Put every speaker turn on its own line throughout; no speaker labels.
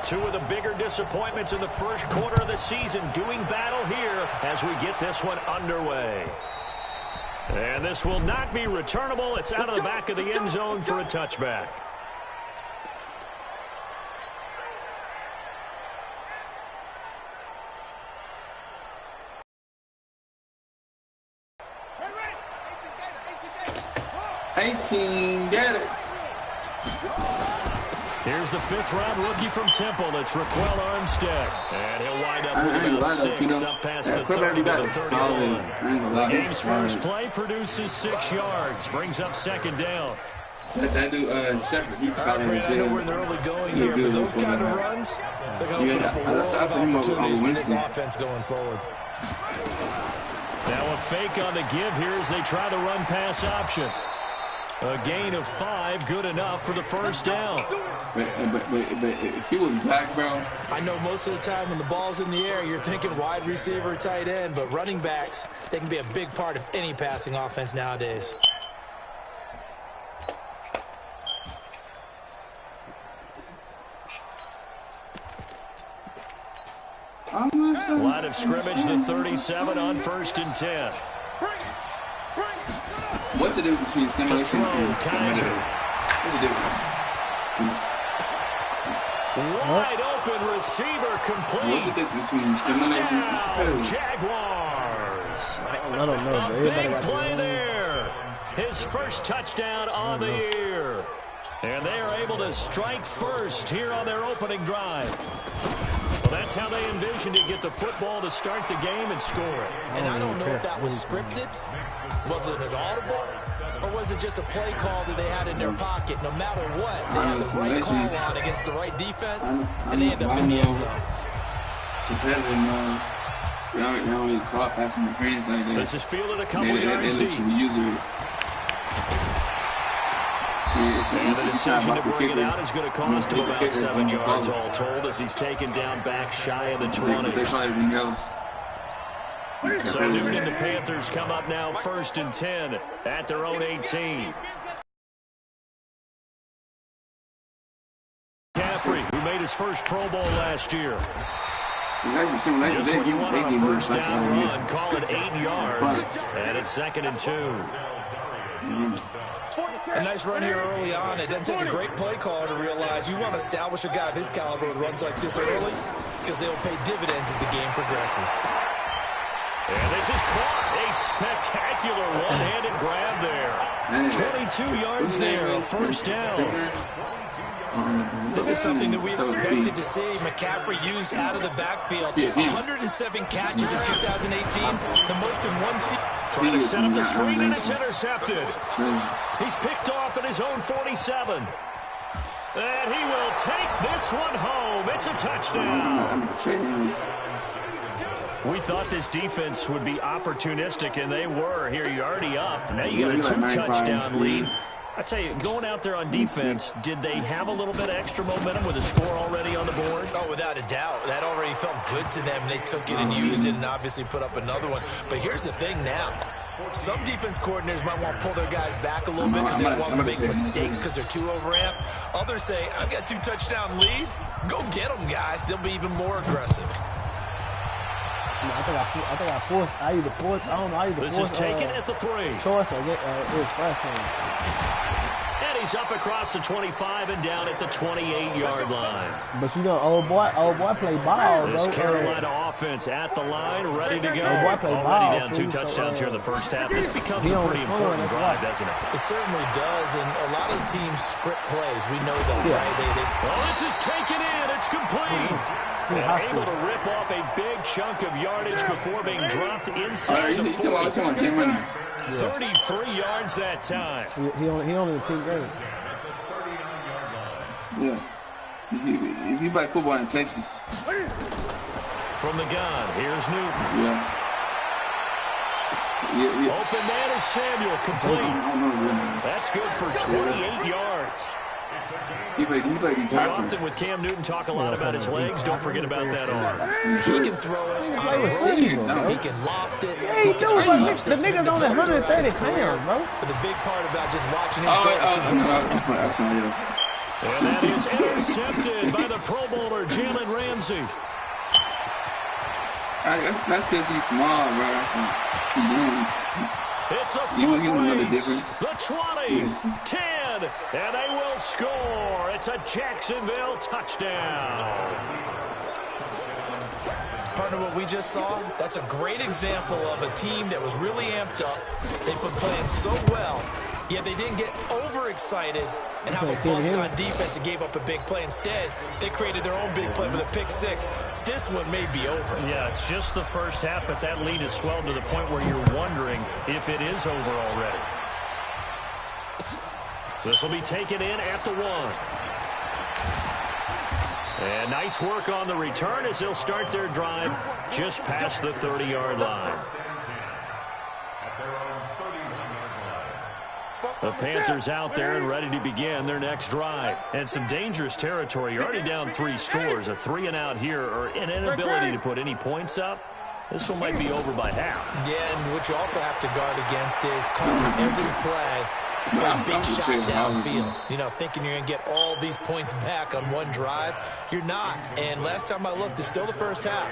Two of the bigger disappointments in the first quarter of the season doing battle here as we get this one underway. And this will not be returnable. It's out of the back of the end zone for a touchback.
Get it.
Here's the fifth-round rookie from Temple. It's Raquel Armstead. And he'll wind up with about 6 up past the 30 to the 31. The game's first play produces 6 yards. Brings up second down.
That dude, Shepard, he's solid.
I know we're in the early going here, but those kind of runs, they're going to open up a world of opportunities for this offense going forward.
Now a fake on the give here as they try the run-pass option. A gain of 5, good enough for the first down.
But if he was back, bro.
I know most of the time when the ball's in the air, you're thinking wide receiver, tight end, but running backs, they can be a big part of any passing offense nowadays.
Line of scrimmage, the 37 on 1st and 10.
What's the difference between simulation and
Kaiser?
What's the difference?
Wide open receiver complete.
What's the difference between simulation and
Jaguars.
I don't know.
A big play there. His first touchdown on the year. And they are able to strike first here on their opening drive. Well, that's how they envisioned to get the football to start the game and score it.
And I don't know if that was scripted. Was it an audible? Or was it just a play call that they had in their pocket? No matter what, they had the right call on against the right defense, and they end up in the end zone.
Y'all ain't caught passing the greens like that.
This is fielded a couple yards deep. And the decision to bring it out is going to cost him about 7 yards all told as he's taken down back shy of the 20. So Newton and the Panthers come up now 1st and 10 at their own 18. McCaffrey, who made his first Pro Bowl last year. Just when you want on a first down run, call it 8 yards, and it's 2nd and 2.
A nice run here early on. It doesn't take a great play caller to realize you want to establish a guy of his caliber with runs like this early because they'll pay dividends as the game progresses.
And this is caught. A spectacular one-handed grab there. 22 yards there, a first down.
This is something that we expected to see. McCaffrey used out of the backfield. 107 catches in 2018, the most in one season.
Trying to set up the screen, and it's intercepted. He's picked off at his own 47. And he will take this one home. It's a touchdown. We thought this defense would be opportunistic, and they were. Here, you're already up. Now you got a 2-touchdown lead. I tell you, going out there on defense, did they have a little bit of extra momentum with a score already on the board?
Oh, without a doubt. That already felt good to them. They took it and used it and obviously put up another one. But here's the thing now. Some defense coordinators might want to pull their guys back a little bit because they don't want to make mistakes because they're too overamped. Others say, I've got 2-touchdown lead. Go get them, guys. They'll be even more aggressive.
I think I forced. I either forced. I don't know. I either
this
forced.
This is taken at the 3.
Choice or it was first one.
And he's up across the 25 and down at the 28-yard line.
But you know, old boy play ball.
This
bro.
Carolina offense at the line, ready to go.
Old boy play
Already
ball,
down 2 touchdowns here in the first half. This becomes a pretty important drive, doesn't it?
It certainly does, and a lot of teams script plays. We know that, right?
Oh, this is taken in. It's complete. And able to rip off a big chunk of yardage before being dropped inside the 40. 33 yards that time.
He only a team game.
Yeah. If you play football in Texas.
From the gun, here's Newton.
Yeah.
Open man is Samuel, complete. That's good for 28 yards.
He played
We often with Cam Newton talk a lot about his legs. Don't forget about that arm.
He can throw it. He can loft it.
Yeah,
He's got
the nigga's only 130 pounds, bro.
But the big part about just watching him throw
that's my accent, yes.
And that is intercepted by the Pro Bowler, Jalen Ramsey.
That's because he's small, bro. That's what he's doing.
It's a foot race. The 20, 10, and they will score. It's a Jacksonville touchdown.
Partner, what we just saw, that's a great example of a team that was really amped up. They've been playing so well, yet they didn't get overexcited and have a bust on defense and gave up a big play. Instead, they created their own big play with a pick six. This one may be over.
Yeah, it's just the first half, but that lead has swelled to the point where you're wondering if it is over already. This will be taken in at the 1. And nice work on the return as they'll start their drive just past the 30-yard line. The Panthers out there and ready to begin their next drive. And some dangerous territory. You're already down 3 scores. A 3-and-out here or an inability to put any points up. This one might be over by half.
Yeah, and what you also have to guard against is calling every play for a big shot downfield. You know, thinking you're going to get all these points back on one drive. You're not. And last time I looked, it's still the first half.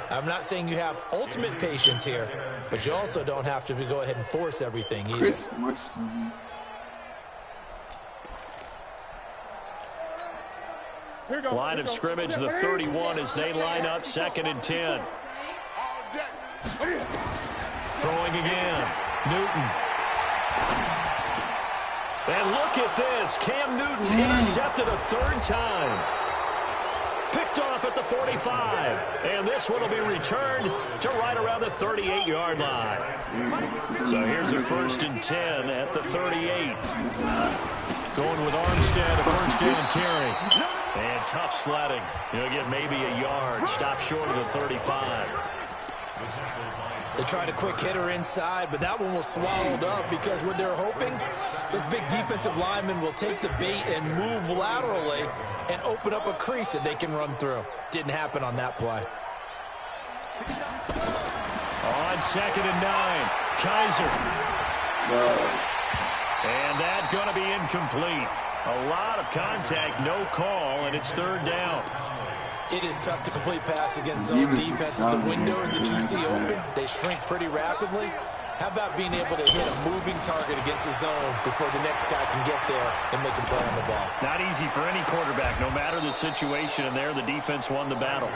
I'm not saying you have ultimate patience here, but you also don't have to go ahead and force everything either.
Line of scrimmage, the 31 as they line up 2nd and 10. Throwing again. Newton. And look at this. Cam Newton intercepted a 3rd time. Picked off at the 45. And this one will be returned to right around the 38-yard line. So here's a 1st and 10 at the 38. Going with Armstead, a 1st down carry. And tough sledding. He'll get maybe a yard. Stop short of the 35.
They tried a quick hitter inside, but that one was swallowed up because what they're hoping, this big defensive lineman will take the bait and move laterally and open up a crease that they can run through. Didn't happen on that play.
On 2nd and 9, Kaiser. And that's going to be incomplete. A lot of contact, no call, and it's 3rd down.
It is tough to complete pass against zone defenses. The windows that you see open, they shrink pretty rapidly. How about being able to hit a moving target against a zone before the next guy can get there and make a play on the ball?
Not easy for any quarterback, no matter the situation, and there the defense won the battle.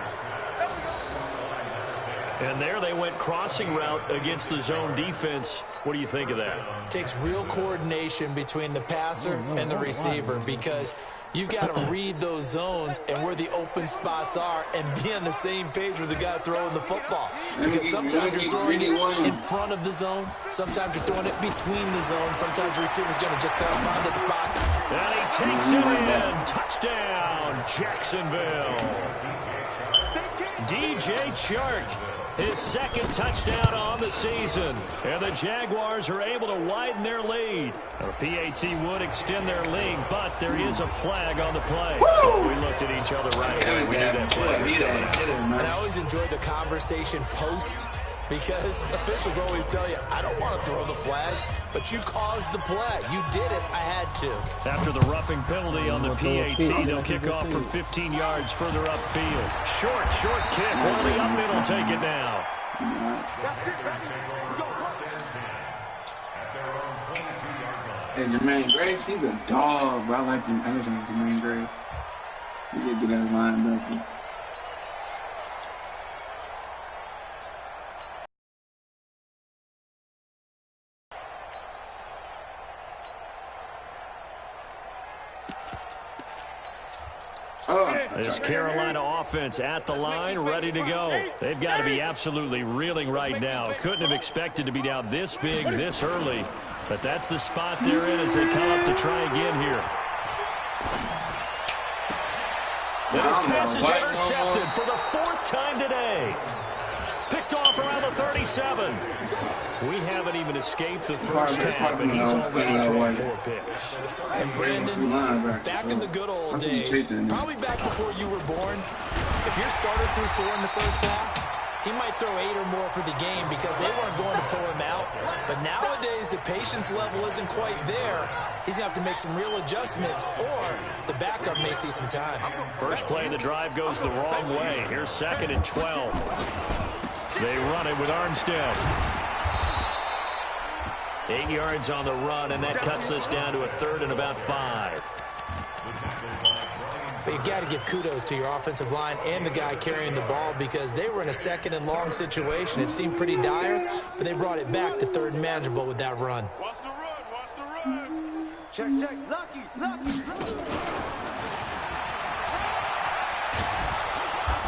And there they went crossing route against the zone defense. What do you think of that?
It takes real coordination between the passer and the receiver because you've got to read those zones and where the open spots are and be on the same page with the guy throwing the football. Because sometimes you're throwing it in front of the zone. Sometimes you're throwing it between the zone. Sometimes the receiver's going to just kind of find a spot.
And he takes it in. Touchdown, Jacksonville. DJ Chark. His 2nd touchdown on the season. And the Jaguars are able to widen their lead. Our PAT would extend their lead, but there is a flag on the play. We looked at each other right away. We knew that flag was coming.
And I always enjoy the conversation post because officials always tell you, I don't want to throw the flag, but you caused the play. You did it. I had to.
After the roughing penalty on the PAT, they'll kick off from 15 yards further upfield. Short kick. Well, the up middle take it now.
Hey, Jermaine Grace, he's a dog, bro. I like him. I like Jermaine Grace. He's a good ass linebacker.
This Carolina offense at the line, ready to go. They've got to be absolutely reeling right now. Couldn't have expected to be down this big, this early. But that's the spot they're in as they come up to try again here. This pass is intercepted for the 4th time today. Picked off around the 37. We haven't even escaped the first half, and he's already thrown 4 picks.
And Brandon, back in the good old days, probably back before you were born, if your starter threw 4 in the first half, he might throw 8 or more for the game because they weren't going to pull him out. But nowadays, the patience level isn't quite there. He's going to have to make some real adjustments, or the backup may see some time.
First play of the drive goes the wrong way. Here's 2nd and 12. They run it with Armstead. 8 yards on the run, and that cuts us down to a 3rd and about 5.
But you've got to give kudos to your offensive line and the guy carrying the ball because they were in a 2nd and long situation. It seemed pretty dire, but they brought it back to 3rd and manageable with that run.
Watch the run, watch the run. Check, lucky.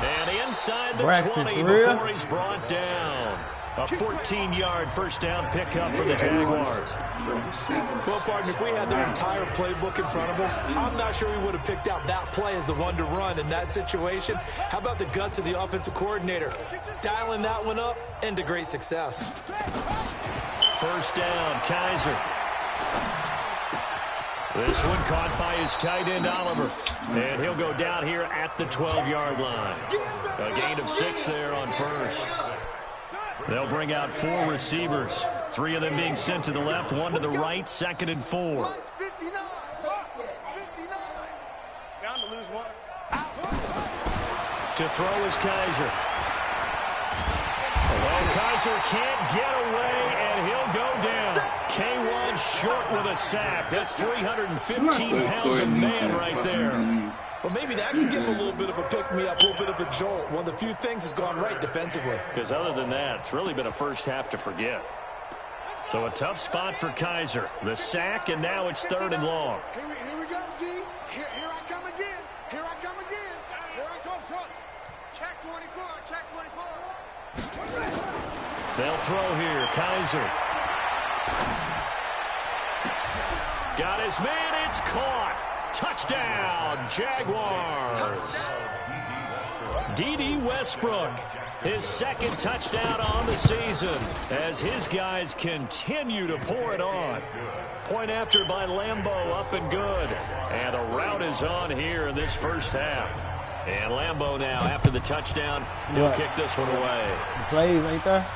And inside the 20 before he's brought down. A 14-yard first down pickup for the Jaguars.
Well, partner, if we had their entire playbook in front of us, I'm not sure we would have picked out that play as the one to run in that situation. How about the guts of the offensive coordinator? Dialing that one up into great success.
First down, Kaiser. This one caught by his tight end, Oliver. And he'll go down here at the 12-yard line. A gain of 6 there on first. They'll bring out 4 receivers. 3 of them being sent to the left, 1 to the right, 2nd and 4. To throw is Kaiser. Well, Kaiser can't get away, and he'll go down. K1 short with a sack. That's 315 pounds of man right there.
Well, maybe that can give him a little bit of a pick-me-up, a little bit of a jolt. One of the few things that's gone right defensively.
Because other than that, it's really been a first half to forget. So a tough spot for Kaiser. The sack, and now it's 3rd and long.
Here we go, D. Here I come again. Here I come again. Here I come front. Check 24. Check 24.
They'll throw here. Kaiser. Got his man. It's caught. Touchdown, Jaguars. D.D. Westbrook, his 2nd touchdown on the season as his guys continue to pour it on. Point after by Lambeau, up and good. And the route is on here in this first half. And Lambeau now, after the touchdown, he'll kick this one away.
The plays ain't there?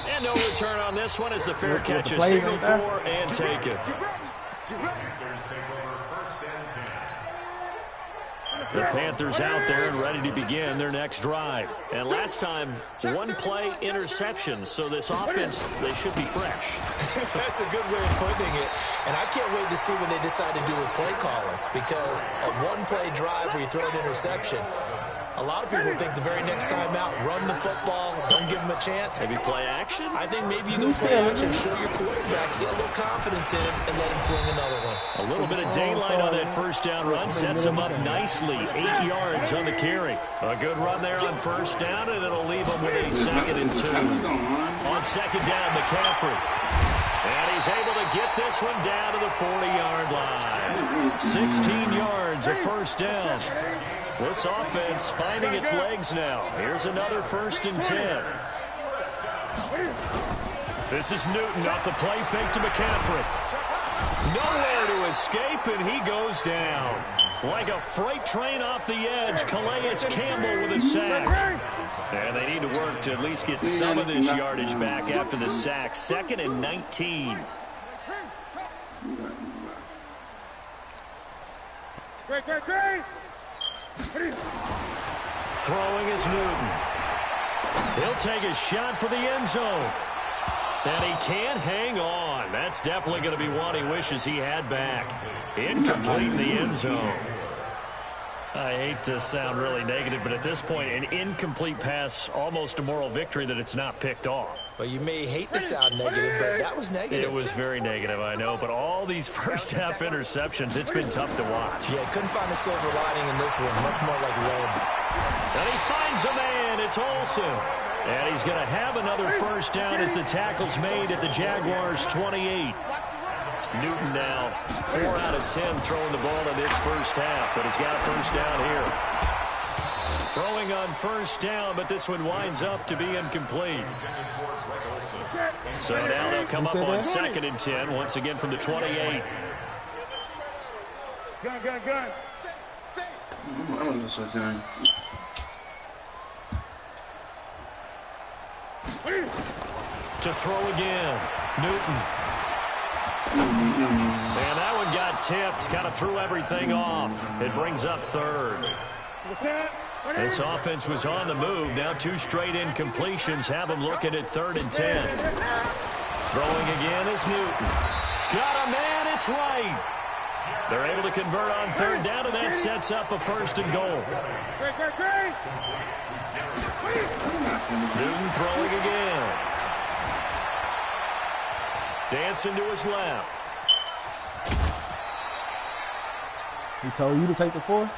And no return on this one as the fair catch is signaled for and taken. The Panthers out there and ready to begin their next drive. And last time, 1-play interception. So this offense, they should be fresh.
That's a good way of putting it. And I can't wait to see what they decide to do with play calling. Because a 1-play drive where you throw an interception, a lot of people think the very next time out, run the football, don't give them a chance.
Maybe play action?
I think maybe you go play action, show your quarterback, get a little confidence in him, and let him fling another one.
A little bit of daylight on that first down run sets him up nicely. 8 yards on the carry. A good run there on first down, and it'll leave him with a 2nd and 2. On 2nd down, McCaffrey. And he's able to get this one down to the 40-yard line. 16 yards, a first down. This offense finding its legs now. Here's another 1st and 10. This is Newton off the play fake to McCaffrey. Nowhere to escape, and he goes down. Like a freight train off the edge, Calais Campbell with a sack. And they need to work to at least get some of this yardage back after the sack. 2nd and 19.
Great.
Throwing is Newton. He'll take a shot for the end zone. And he can't hang on. That's definitely going to be one he wishes he had back. Incomplete in the end zone. I hate to sound really negative, but at this point, an incomplete pass, almost a moral victory that it's not picked off.
Well, you may hate to sound negative, but that was negative.
It was very negative, I know. But all these first-half interceptions, it's been tough to watch.
Yeah, couldn't find a silver lining in this one. Much more like lead.
And he finds a man. It's Olsen. And he's going to have another first down as the tackle's made at the Jaguars' 28. Newton now 4 out of 10 throwing the ball in this first half, but he's got a first down here. Throwing on first down, but this one winds up to be incomplete. So now they'll come up on 2nd and 10, once again from the 28.
Gun.
I'm gonna lose some time.
To throw again. Newton. And that one got tipped. Kind of threw everything off. It brings up 3rd. This offense was on the move. Now 2 straight incompletions have them looking at 3rd and 10. Throwing again is Newton. Got a man. It's right. They're able to convert on 3rd down, and that sets up a 1st and goal. Newton throwing again. Dancing to his left.
He told you to take the 4th?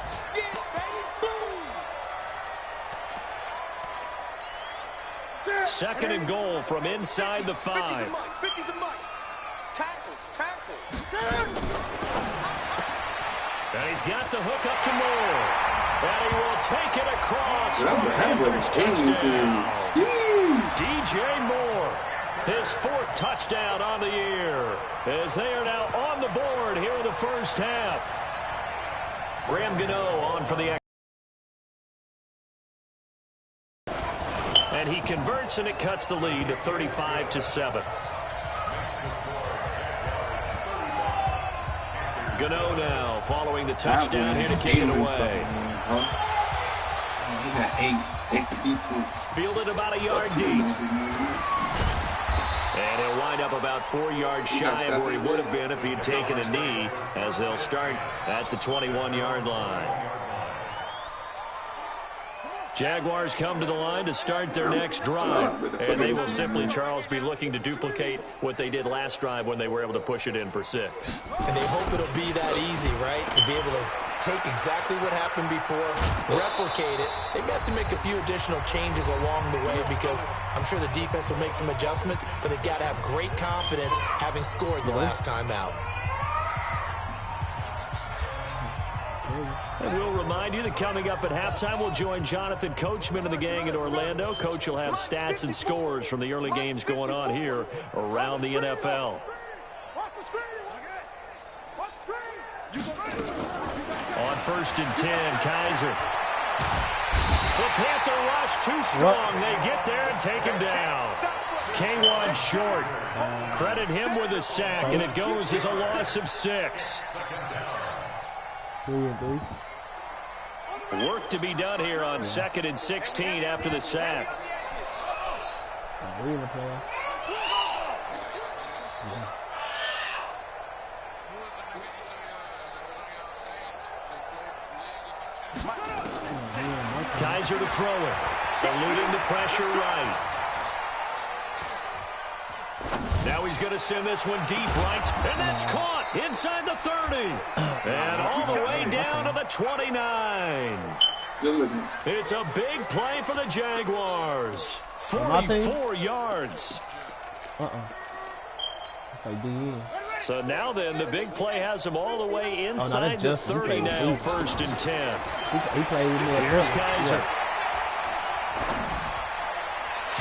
Second and goal from inside the 5. And he's got the hook up to Moore. And he will take it across for a Panthers touchdown. DJ Moore, his 4th touchdown on the year, as they are now on the board here in the first half. Graham Gano on for the... And he converts, and it cuts the lead to 35-7. Gano now following the touchdown here to kick it away.
He got 8 XP points.
Fielded about a yard deep. And he'll wind up about 4 yards shy of where he would have been if he had taken a knee, as they'll start at the 21-yard line. Jaguars come to the line to start their next drive. And they will simply, Charles, be looking to duplicate what they did last drive when they were able to push it in for 6.
And they hope it'll be that easy, right? To be able to take exactly what happened before, replicate it. They may have to make a few additional changes along the way because I'm sure the defense will make some adjustments, but they've got to have great confidence having scored the last time out.
And we'll remind you that coming up at halftime, we'll join Jonathan Coachman and the gang in Orlando. Coach will have stats and scores from the early games going on here around the NFL. On 1st and 10, Kaiser. The Panther rush too strong. They get there and take him down. K1 short. Credit him with a sack, and it goes as a loss of 6.
3 and 3.
Work to be done here on 2nd and 16 after the sack.
We in the playoffs.
Kaiser to throw it. Eluding the pressure right. Now he's going to send this one deep right. And that's caught inside the 30. And all the way down to the 29. It's a big play for the Jaguars. 44 yards. So now then, the big play has him all the way inside the 30 now, 1st and 10.
He played with me.
Here's Kaiser.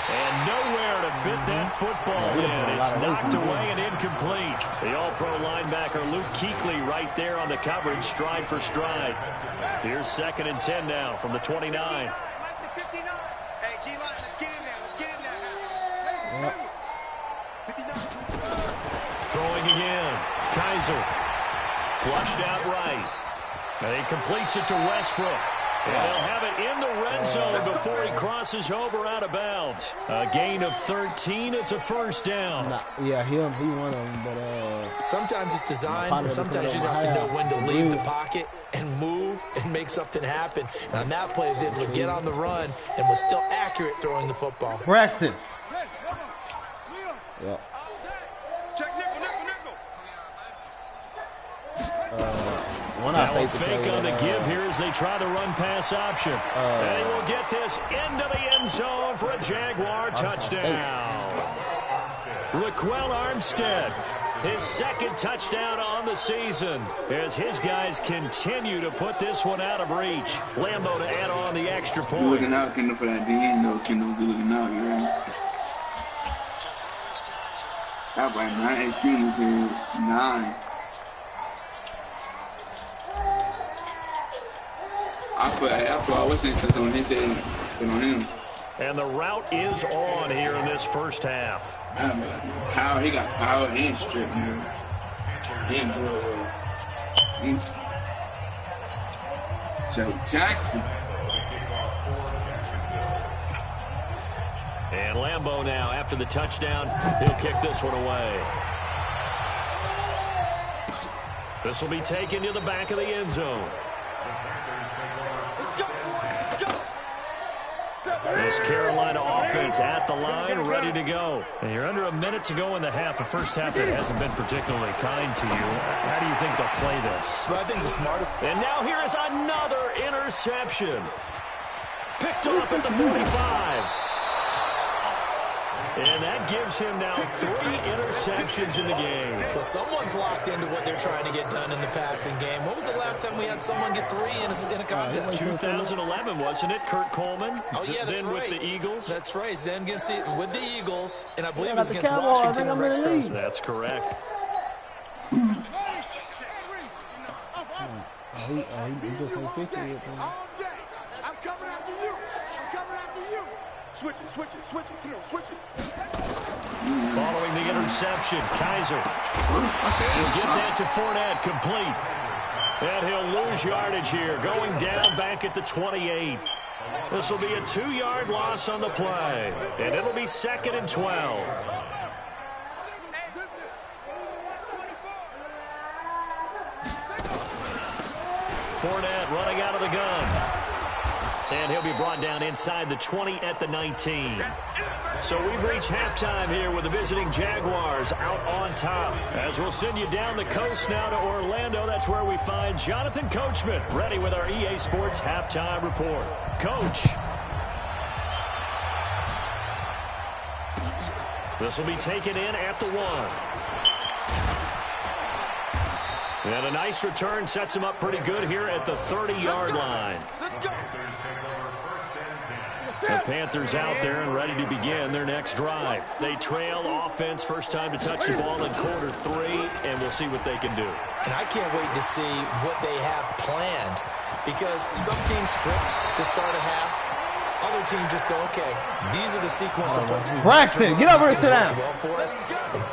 And nowhere to fit that football in. It's knocked away and incomplete. The all-pro linebacker Luke Kuechly right there on the coverage, stride for stride. Here's 2nd and 10 now from the 29. Throwing again. Kaiser. Flushed out right. And he completes it to Westbrook. And they'll have it in the red zone before he crosses over out of bounds. A gain of 13. It's a 1st down.
Yeah, he one of them, but
sometimes it's designed, and sometimes you just have to know when to leave the pocket and move and make something happen. And on that play, he was able to get on the run and was still accurate throwing the football.
Braxton. Yeah.
Now a fake on the give here as they try the run-pass option. And he will get this into the end zone for a Jaguar touchdown. Raquel Armstead His second touchdown on the season as his guys continue to put this one out of reach. Lambo to add on the extra point.
Good looking out, Kendall, for that DN, though. Kendall, good looking out, you ready? That by 9 excuses here. 9. I put what's this on his head. It's been on him.
And the route is on here in this first half.
Power, he got power and strip here. And Joe Jackson.
And Lambo now, after the touchdown, he'll kick this one away. This will be taken to the back of the end zone. This Carolina offense at the line, ready to go. And you're under a minute to go in the half. A first half that hasn't been particularly kind to you. How do you think they'll play this?
Well, I think the smarter.
And now here is another interception. Picked off at the 45. And that gives him now 3 interceptions in the game.
Well, someone's locked into what they're trying to get done in the passing game. When was the last time we had someone get 3 in a contest?
2011, wasn't it? Kurt Coleman.
Oh, yeah, that's
then
right.
With the Eagles.
That's right. Then with the Eagles, and I believe it was against
Cowboys.
Washington and Rex Grossman.
That's correct.
He just ain't fixing it.
All day. I'm coming after you. I'm coming after you. Switch it, switch it, switch it. Come on, switch it.
Following the interception, Kaiser. He'll get that to Fournette, complete. And he'll lose yardage here, going down back at the 28. This will be a 2-yard loss on the play. And it'll be 2nd and 12. Fournette running out of the gun. And he'll be brought down inside the 20 at the 19. So we've reached halftime here with the visiting Jaguars out on top. As we'll send you down the coast now to Orlando. That's where we find Jonathan Coachman ready with our EA Sports halftime report. Coach. This will be taken in at the 1. And a nice return sets him up pretty good here at the 30-yard line. The Panthers out there and ready to begin their next drive. They trail offense, first time to touch the ball in quarter 3, and we'll see what they can do.
And I can't wait to see what they have planned, because some teams script to start a half. Other teams just go, okay, these are the sequence of plays we want.
Braxton, get over and sit down.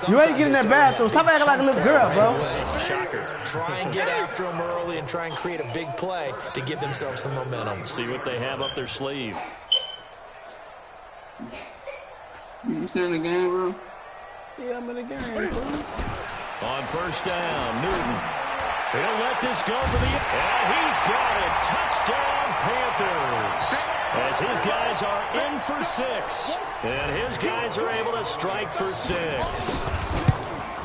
You ain't getting that bathroom. Stop acting like a little girl, bro.
Shocker.
Try and get after them early and try and create a big play to give themselves some momentum.
See what they have up their sleeve.
You still in the game, bro?
Yeah, I'm in the game, bro.
On first down, Newton. He'll let this go for the... And he's got it. Touchdown, Panthers. As his guys are in for 6. And his guys are able to strike for 6.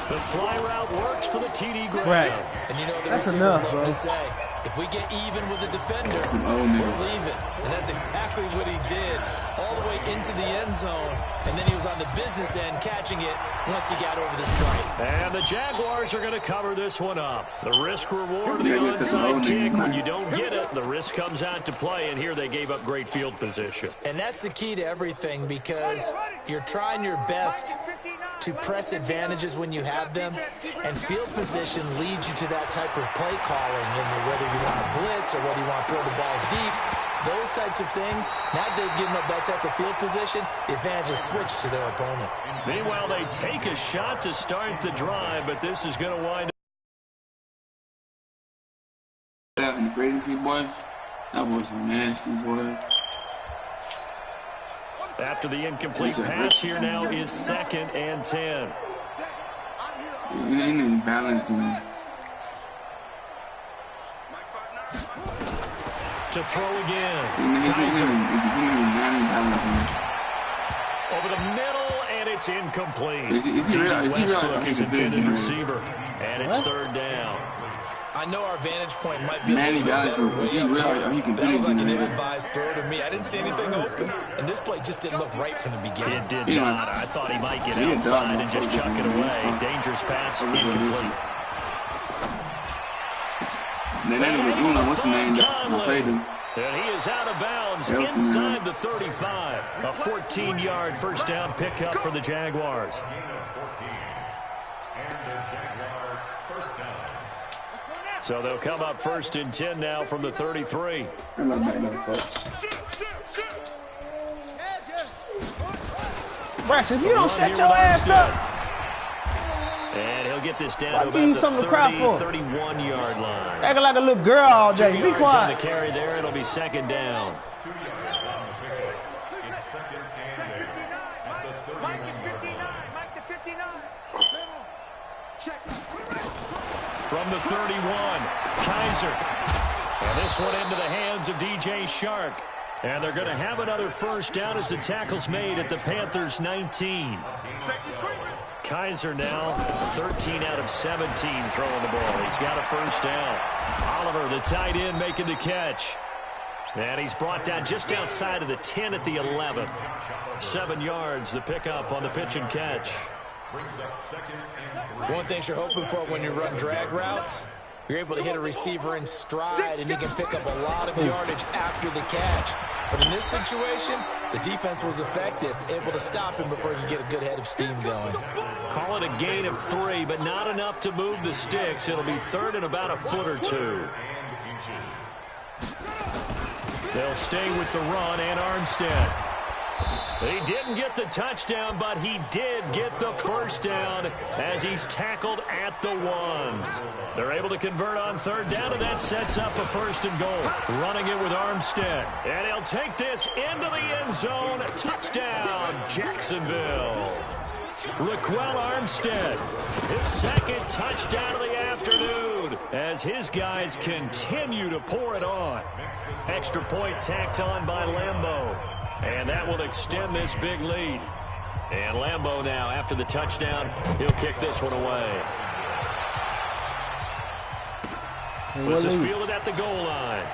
The fly route works for the TD ground.
Right.
And you know the
That's
receivers
enough,
love
bro.
to say, if we get even with the defender,
Oh,
we're
man.
leaving. And that's exactly what he did, all the way into the end zone. And then he was on the business end catching it once he got over the stripe.
And the Jaguars are going to cover this one up. The risk reward of the onside kick. When you don't get it, the risk comes out to play. And here they gave up great field position.
And that's the key to everything, because you're trying your best to press advantages when you have them, and field position leads you to that type of play calling, and whether you want to blitz or whether you want to throw the ball deep, those types of things. Now they've given up that type of field position, the advantage is switched to their opponent.
Meanwhile, they take a shot to start the drive, but this is going to wind up.
That in the crazy boy. That was a nasty boy.
After the incomplete pass, here now is 2nd and 10.
It ain't even balancing.
To throw again.
Kaiser.
Over the middle, and it's incomplete.
Is he real? Is he real?
Westbrook is intended receiver, and it's 3rd down.
I know our vantage point might be
Manny Johnson, is he real or he can do
that looked like an
it?
ill-advised throw to me. I didn't see anything open, and this play just didn't look right from the beginning.
It did not. I thought he might get outside and just chuck it away. Dangerous pass, incomplete.
What's the name that played him?
And he is out of bounds inside the 35. A 14-yard first down pickup for the Jaguars. So they'll come up 1st and 10 now from the 33.
Brash, if you don't shut your ass up.
And he'll get this down to about the 31-yard line.
Acting like a little girl all day. Be quiet.
On the carry there, it'll be 2nd down. From the 31, Kaiser. And this one into the hands of DJ Shark. And they're going to have another first down as the tackle's made at the Panthers 19. Kaiser now 13 out of 17 throwing the ball. He's got a first down. Oliver, the tight end, making the catch. And he's brought down just outside of the 10 at the 11. 7 yards, the pickup on the pitch and catch.
One thing you're hoping for when you run drag routes, you're able to hit a receiver in stride, and he can pick up a lot of yardage after the catch. But in this situation, the defense was effective, able to stop him before he could get a good head of steam going.
Call it a gain of 3, but not enough to move the sticks. It'll be 3rd and about a foot or 2. They'll stay with the run and Armstead. He didn't get the touchdown, but he did get the first down as he's tackled at the 1. They're able to convert on 3rd down, and that sets up a 1st and goal. Running it with Armstead. And he'll take this into the end zone. Touchdown, Jacksonville. Raquel Armstead, his 2nd touchdown of the afternoon as his guys continue to pour it on. Extra point tacked on by Lambeau. And that will extend this big lead. And Lambeau now, after the touchdown, he'll kick this one away. This is fielded at the goal line.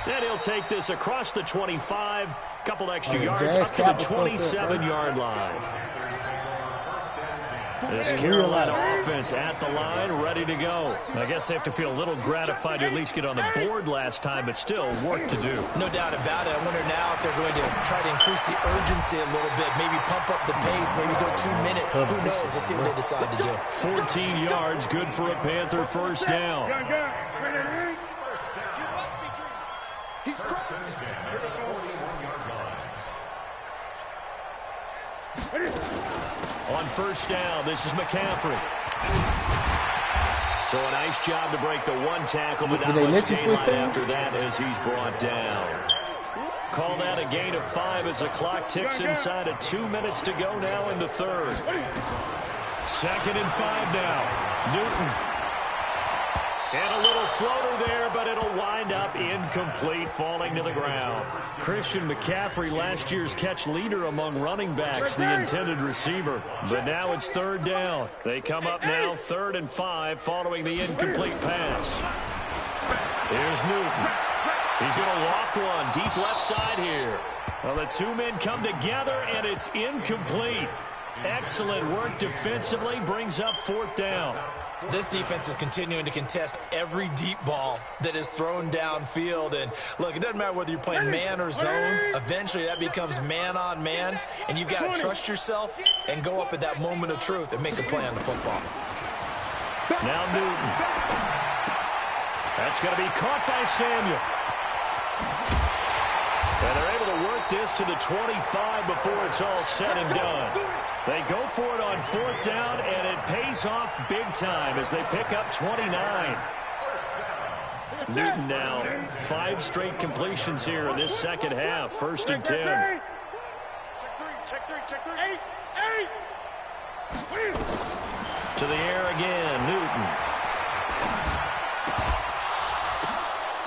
And he'll take this across the 25. Couple extra yards up to the 27-yard line. This Carolina offense at the line, ready to go. I guess they have to feel a little gratified to at least get on the board last time, but still work to do.
No doubt about it. I wonder now if they're going to try to increase the urgency a little bit, maybe pump up the pace, maybe go 2 minutes. Who knows? Let's see what they decide to do.
14 yards, good for a Panther first down. On first down, this is McCaffrey. So a nice job to break the 1 tackle, but not much daylight after that as he's brought down. Call that a gain of 5 as the clock ticks inside of 2 minutes to go now in the 3rd. 2nd and 5 now. Newton. And a little floater there, but it'll wind up incomplete, falling to the ground. Christian McCaffrey, last year's catch leader among running backs, the intended receiver. But now it's 3rd down. They come up now 3rd and 5 following the incomplete pass. Here's Newton. He's going to loft one deep left side here. Well, the 2 men come together, and it's incomplete. Excellent work defensively, brings up 4th down.
This defense is continuing to contest every deep ball that is thrown downfield. And, look, it doesn't matter whether you're playing man or zone. Eventually, that becomes man-on-man, and you've got to trust yourself and go up at that moment of truth and make a play on the football.
Now Newton. That's going to be caught by Samuel. And they're able to work this to the 25 before it's all said and done. They go for it on 4th down, and it pays off big time as they pick up 29. Newton now 5 straight completions here in this 2nd half. 1st and 10.
Check three. 8.
To the air again, Newton.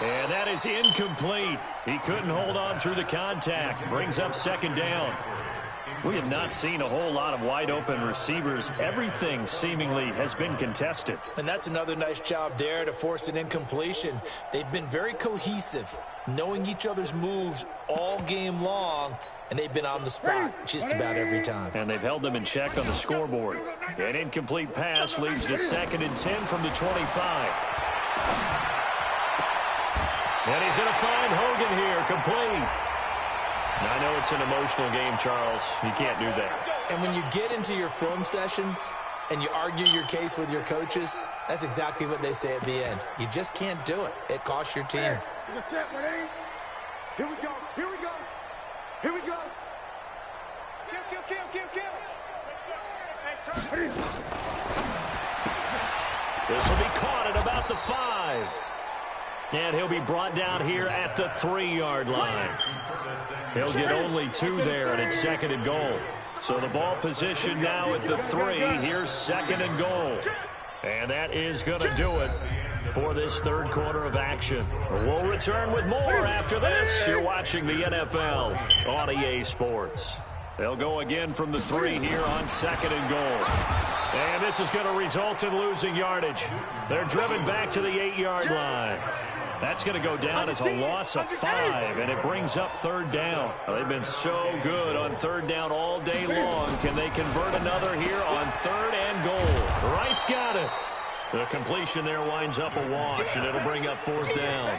And that is incomplete. He couldn't hold on through the contact. Brings up 2nd down. We have not seen a whole lot of wide-open receivers. Everything seemingly has been contested.
And that's another nice job there to force an incompletion. They've been very cohesive, knowing each other's moves all game long, and they've been on the spot just about every time.
And they've held them in check on the scoreboard. An incomplete pass leads to 2nd and 10 from the 25. And he's going to find Hogan here, complete. I know it's an emotional game, Charles. You can't do that.
And when you get into your film sessions and you argue your case with your coaches, that's exactly what they say at the end. You just can't do it. It costs your team.
Here we go. Here we go. Here we go. Kill.
This will be caught at about the 5. And he'll be brought down here at the 3-yard line. He'll get only 2 there, and it's 2nd and goal. So the ball position now at the 3. Here's 2nd and goal. And that is going to do it for this third quarter of action. We'll return with more after this. You're watching the NFL on EA Sports. They'll go again from the 3 here on 2nd and goal. And this is going to result in losing yardage. They're driven back to the 8-yard line. That's going to go down as a loss of 5, and it brings up 3rd down. They've been so good on 3rd down all day long. Can they convert another here on 3rd and goal? Wright's got it. The completion there winds up a wash, and it'll bring up 4th down.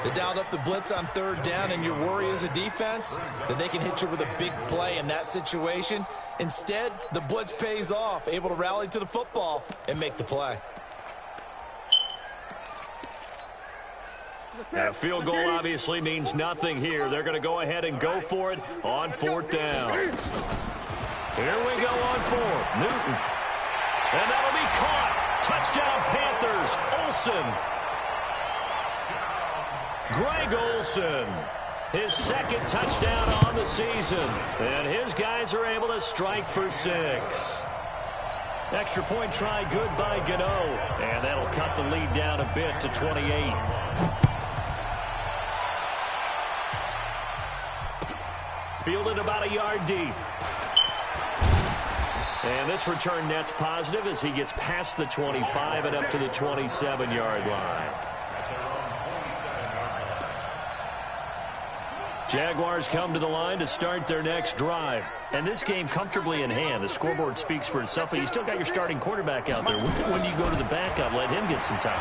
They dialed up the blitz on 3rd down, and your worry as a defense that they can hit you with a big play in that situation. Instead, the blitz pays off, able to rally to the football and make the play.
Now, a field goal obviously means nothing here. They're going to go ahead and go for it on 4th down. Here we go on 4th. Newton. And that'll be caught. Touchdown, Panthers. Olsen. Greg Olsen. His 2nd touchdown on the season. And his guys are able to strike for 6. Extra point try good by Gano. And that'll cut the lead down a bit to 28. Fielded about a yard deep. And this return net's positive as he gets past the 25 and up to the 27-yard line. Jaguars come to the line to start their next drive. And this game comfortably in hand. The scoreboard speaks for itself, but you still got your starting quarterback out there. When do you go to the backup, let him get some time?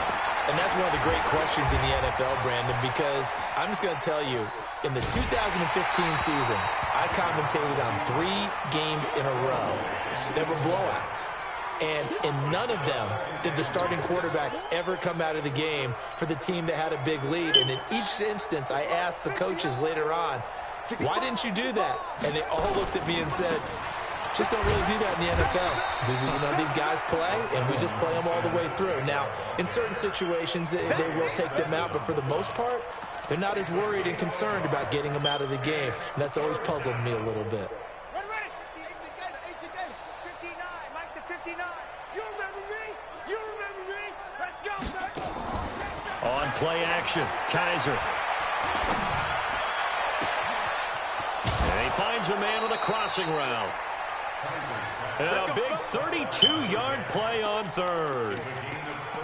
And that's one of the great questions in the NFL, Brandon, because I'm just going to tell you, in the 2015 season, I commentated on 3 games in a row that were blowouts. And in none of them did the starting quarterback ever come out of the game for the team that had a big lead. And in each instance, I asked the coaches later on, why didn't you do that? And they all looked at me and said, just don't really do that in the NFL. These guys play, and we just play them all the way through. Now, in certain situations, they will take them out, but for the most part, they're not as worried and concerned about getting them out of the game. And that's always puzzled me a little bit.
On play action, Kaiser. And he finds a man with a crossing route. And a big 32-yard play on 3rd.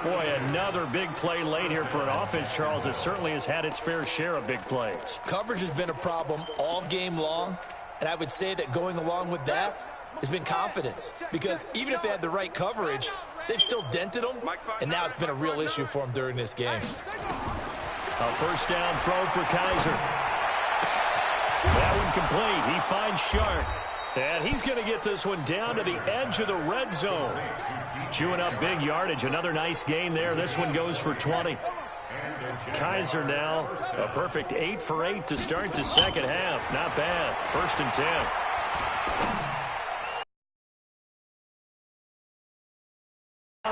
Boy, another big play late here for an offense, Charles, that certainly has had its fair share of big plays.
Coverage has been a problem all game long, and I would say that going along with that has been confidence. Because even if they had the right coverage, they've still dented them, and now it's been a real issue for them during this game.
A first down throw for Kaiser. That one complete. He finds Shark. And he's going to get this one down to the edge of the red zone. Chewing up big yardage. Another nice gain there. This one goes for 20. Kaiser now a perfect 8 for 8 to start the second half. Not bad. 1st and 10.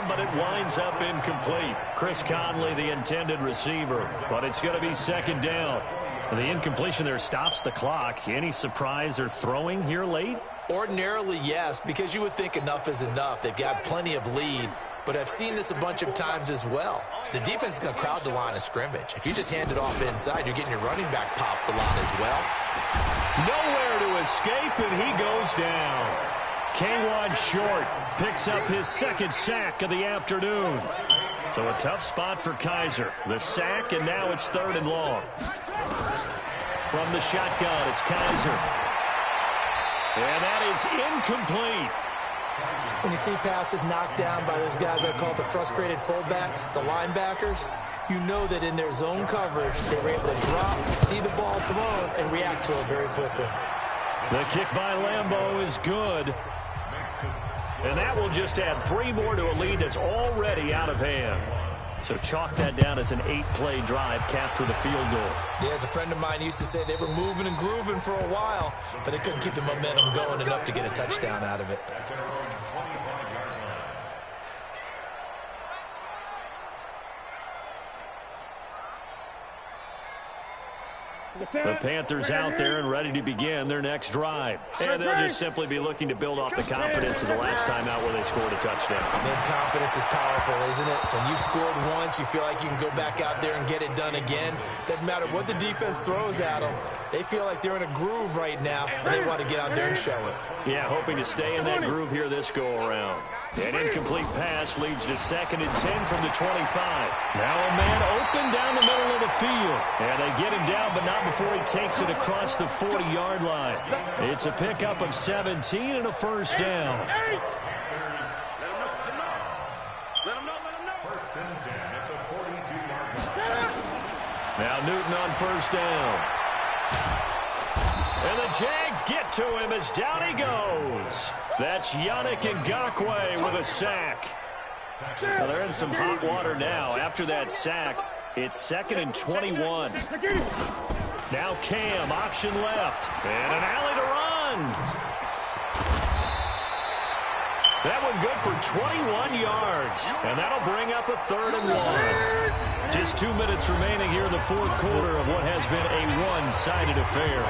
But it winds up incomplete. Chris Conley, the intended receiver. But it's going to be 2nd down. The incompletion there stops the clock. Any surprise they're throwing here late?
Ordinarily, yes, because you would think enough is enough. They've got plenty of lead. but I've seen this a bunch of times as well. The defense is going to crowd the line of scrimmage. If you just hand it off inside, you're getting your running back popped a lot as well.
Nowhere to escape, and he goes down. K'Wan Short picks up his second sack of the afternoon. So a tough spot for Kaiser. The sack, and now it's 3rd and long. From the shotgun, it's Kaiser. And that is incomplete.
When you see passes knocked down by those guys I call the frustrated fullbacks, the linebackers, you know that in their zone coverage, they were able to drop, see the ball thrown, and react to it very quickly.
The kick by Lambeau is good. And that will just add 3 more to a lead that's already out of hand. So chalk that down as an 8-play drive, capped with a field goal.
Yeah, as a friend of mine used to say, they were moving and grooving for a while, but they couldn't keep the momentum going enough to get a touchdown out of it.
The Panthers out there and ready to begin their next drive. And they'll just simply be looking to build off the confidence of the last time out where they scored a touchdown.
Man, confidence is powerful, isn't it? When you've scored once, you feel like you can go back out there and get it done again. Doesn't matter what the defense throws at them. They feel like they're in a groove right now, and they want to get out there and show it.
Yeah, hoping to stay in that groove here this go-around. An incomplete pass leads to 2nd and 10 from the 25. Now a man open down the middle of the field. And they get him down, but not before he takes it across the 40-yard line. It's a pickup of 17 and a first down. Now Newton on first down. And the Jags get to him as down he goes. That's Yannick Ngakoue with a sack. Well, they're in some hot water now. After that sack, it's 2nd and 21. Now Cam, option left. And an alley to run. That one good for 21 yards. And that'll bring up a 3rd and 1. Just 2 minutes remaining here in the 4th quarter of what has been a one-sided affair.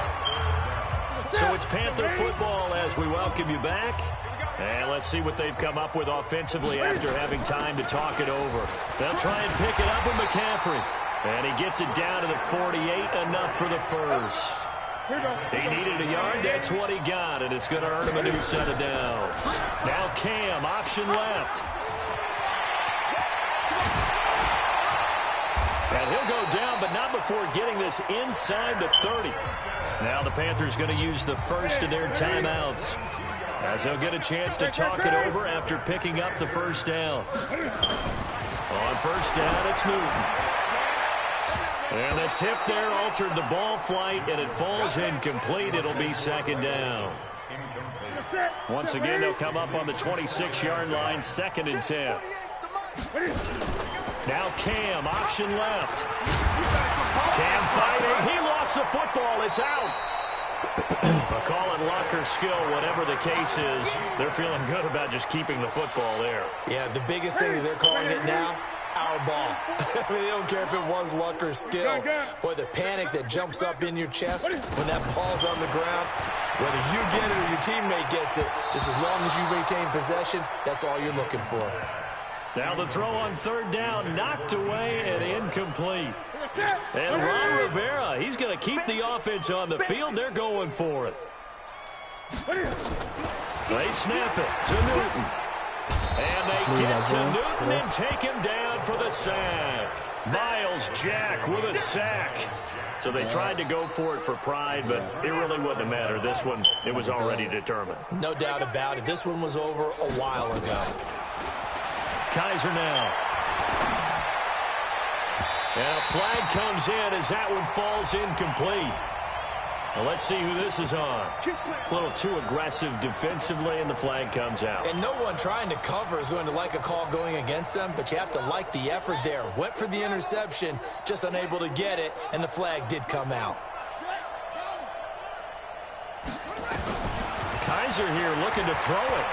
So it's Panther football as we welcome you back. And let's see what they've come up with offensively after having time to talk it over. They'll try and pick it up with McCaffrey. And he gets it down to the 48, enough for the first. He needed a yard, that's what he got, and it's going to earn him a new set of downs. Now Cam, option left. And he'll go down, but not before getting this inside the 30. Now the Panthers going to use the first of their timeouts, as they'll get a chance to talk it over after picking up the first down. On first down, it's Newton. And the tip there altered the ball flight, and it falls incomplete. It'll be 2nd down. Once again, they'll come up on the 26-yard line, 2nd and 10. Now Cam, option left. Cam fighting. He lost the football. It's out. But call it luck or skill, whatever the case is, they're feeling good about just keeping the football there.
Yeah, the biggest thing that they're calling it now, our ball. I mean, they don't care if it was luck or skill. Boy, the panic that jumps up in your chest when that ball's on the ground, whether you get it or your teammate gets it, just as long as you retain possession, that's all you're looking for.
Now the throw on 3rd down, knocked away and incomplete. And Ron Rivera, he's going to keep the offense on the field. They're going for it. They snap it to Newton. And they get to Newton and take him down for the sack. Miles Jack with a sack. So they tried to go for it for pride, but it really wouldn't have mattered. This one, it was already determined.
No doubt about it. This one was over a while ago.
Kaiser now. And a flag comes in as that one falls incomplete. Well, let's see who this is on. A little too aggressive defensively, and the flag comes out.
And no one trying to cover is going to like a call going against them, but you have to like the effort there. Went for the interception, just unable to get it, and the flag did come out.
Kaiser here looking to throw it.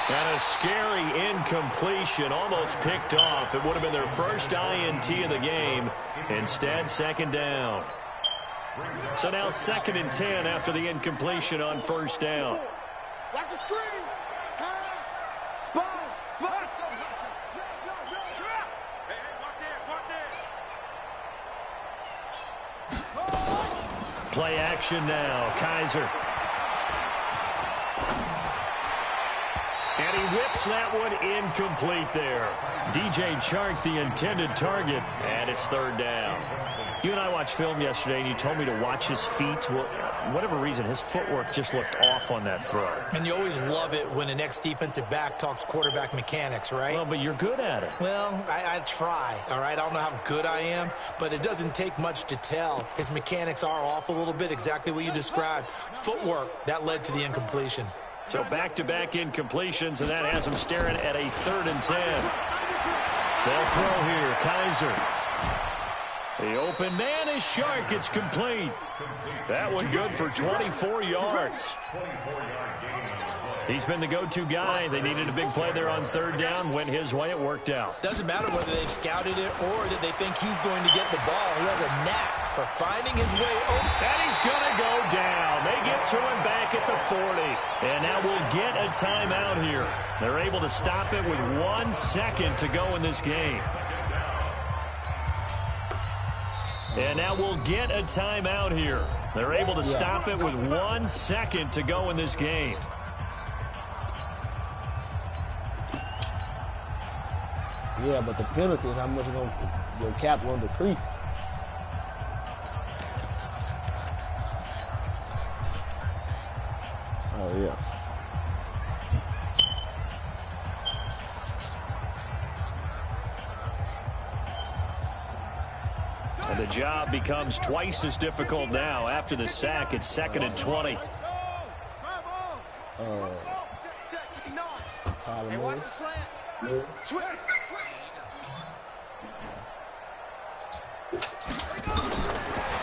And a scary incompletion, almost picked off. It would have been their first INT of the game. Instead, 2nd down. So now 2nd and 10 after the incompletion on first down.
Watch the screen. Pass.
Play action now. Kaiser. And he whips that one incomplete there. DJ Chark, the intended target, and it's third down. You and I watched film yesterday, and you told me to watch his feet. Well, for whatever reason, his footwork just looked off on that throw.
And you always love it when an ex-defensive back talks quarterback mechanics, right?
Well, but you're good at it.
Well, I try, all right? I don't know how good I am, but it doesn't take much to tell. His mechanics are off a little bit, exactly what you described. Footwork, that led to the incompletion.
So back-to-back incompletions, and that has him staring at a 3rd and 10. They'll throw here. Kaiser. The open man is Shark. It's complete. That one good for 24 yards. He's been the go-to guy. They needed a big play there on 3rd down. Went his way. It worked out.
Doesn't matter whether they've scouted it or that they think he's going to get the ball. He has a knack for finding his way open.
And he's going to go down. They get to him back at the 40. And now we'll get a timeout here. They're able to stop it with 1 second to go in this game. And now we'll get a timeout here. They're able to stop it with 1 second to go in this game.
Yeah, but the penalty is how much your cap will decrease. Oh, yeah.
And the job becomes twice as difficult now. After the sack, it's 2nd and 20.
Hey, watch the slant.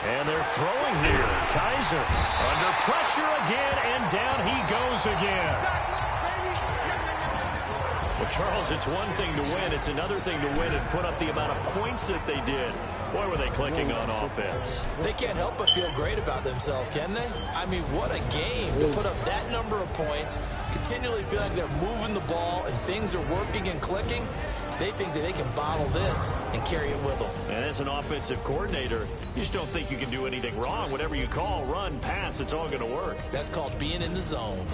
And they're throwing here. Kaiser under pressure again, and down he goes again. Well, Charles, it's one thing to win. It's another thing to win and put up the amount of points that they did. Boy, were they clicking on offense.
They can't help but feel great about themselves, can they? I mean, what a game to put up that number of points, continually feel like they're moving the ball and things are working and clicking. They think that they can bottle this and carry it with them.
And as an offensive coordinator, you just don't think you can do anything wrong. Whatever you call, run, pass, it's all going to work.
That's called being in the zone.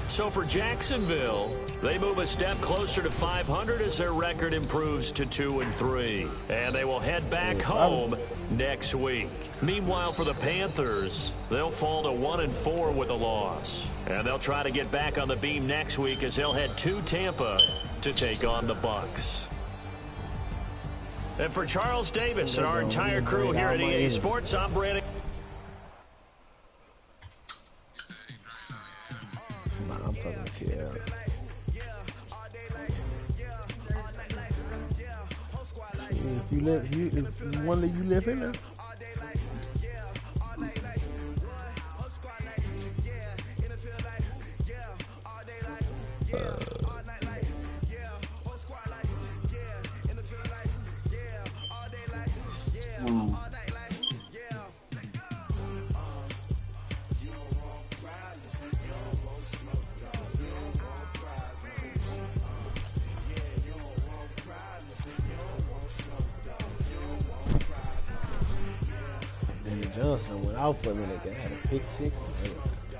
So for Jacksonville, they move a step closer to 500 as their record improves to 2-3. And they will head back home next week. Meanwhile, for the Panthers, they'll fall to 1-4 with a loss. And they'll try to get back on the beam next week as they'll head to Tampa to take on the Bucs. And for Charles Davis and our entire crew here at EA Sports, I'm Brandon.
I'm talking to Kiara. If one of you live in there. Johnson went out for a minute. Had a pick 6.